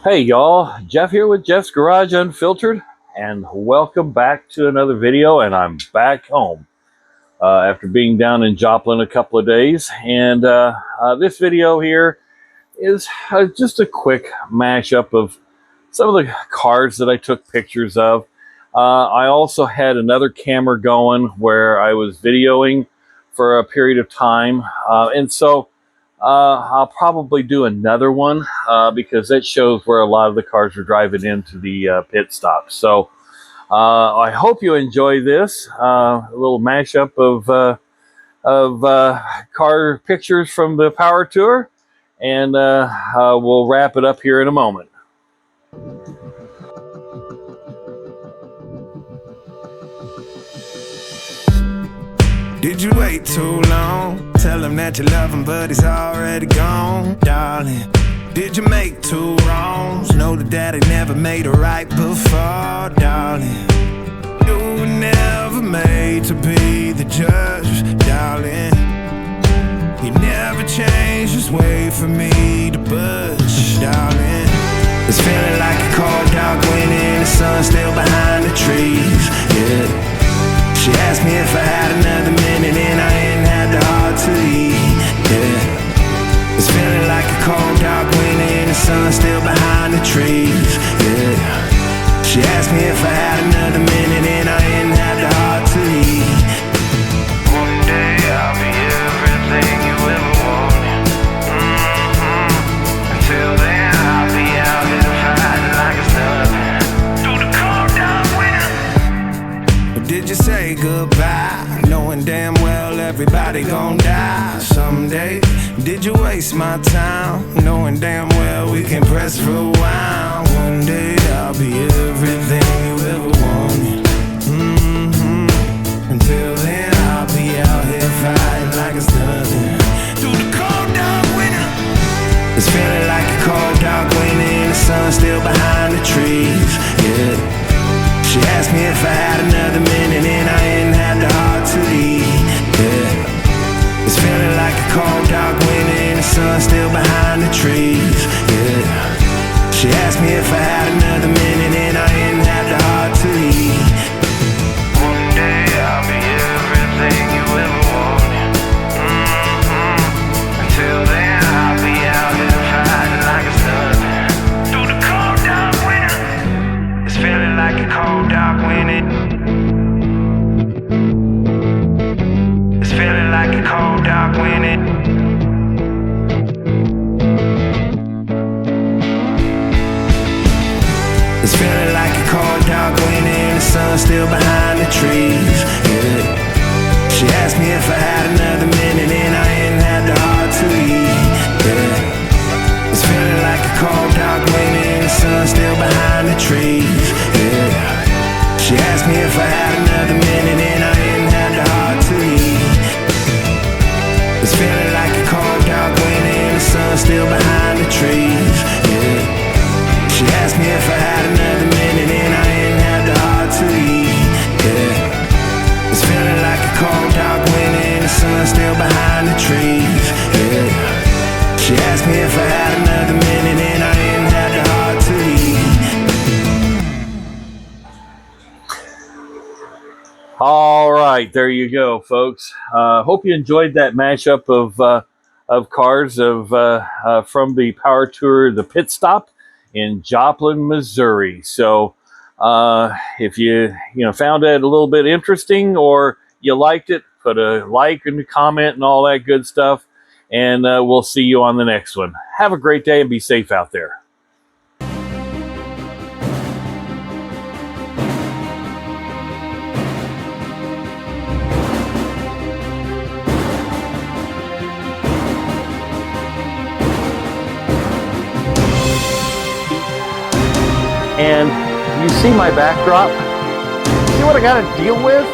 Hey y'all, Jeff here with Jeff's Garage Unfiltered, and welcome back to another video. And I'm back home after being down in Joplin a couple of days. And this video here is just a quick mashup of some of the cars that I took pictures of. I also had another camera going where I was videoing for a period of time, and so I'll probably do another one because that shows where a lot of the cars are driving into the pit stop. So I hope you enjoy this a little mashup of car pictures from the Power Tour, and we'll wrap it up here in a moment. Did you wait too long? Tell him that you love him, but he's already gone, darling. Did you make two wrongs? Know that daddy never made a right before, darling. You were never made to be the judge, darling. He never changed his way for me to budge, darling. It's feeling like a cold dark winter, the sun's still behind the trees, yeah. She asked me if I had another minute and I ain't had the heart to leave, yeah. It's feeling like a cold dark winter and the sun's still behind the trees, yeah. She asked me if I had another minute and I ain't had the heart to leave. One day I'll be everything you ever wanted, Until then I'll be out here fighting like it's nothing through the cold dark winter. Did you say goodbye, knowing damn well everybody gon' die someday? Did you waste my time, knowing damn well we can press rewind? One day I'll be everything you ever wanted, Until then I'll be out here fighting like it's nothing through the cold dark winter. It's feeling like a cold dark winter and the sun's still behind the trees, yeah. She asked me if I had another minute and I ain't had the heart to leave, yeah. It's feeling like a cold dark winter and the sun's still behind the trees, yeah. She asked me if I had another minute and I ain't had the heart to leave. One day I'll be everything you ever wanted, Until then I'll be out here fighting like it's nothing through the cold dark winter. It's feeling like a cold dark winter. It's feeling like a cold dark winter. It's feeling like a cold dark winter and the sun's still behind the trees, yeah. She asked me if I had another minute and I ain't had the heart to leave, yeah. It's feeling like a cold dark winter and the sun's still behind the trees, yeah. She asked me if I had another minute and I ain't had the heart to leave. It's feeling like a cold dark winter and the sun's still behind the trees, yeah. She asked me if I had another minute and I ain't had the heart to leave, yeah. It's feeling like a cold dark winter and the sun's still behind the trees, yeah. She asked me if I had another minute and I ain't had the heart to leave. All right, there you go, folks. Hope you enjoyed that mashup of cars from the Power Tour, the pit stop in Joplin, Missouri. So if you found it a little bit interesting or you liked it, put a like and a comment and all that good stuff. And we'll see you on the next one. Have a great day and be safe out there. And you see my backdrop? See what I got to deal with?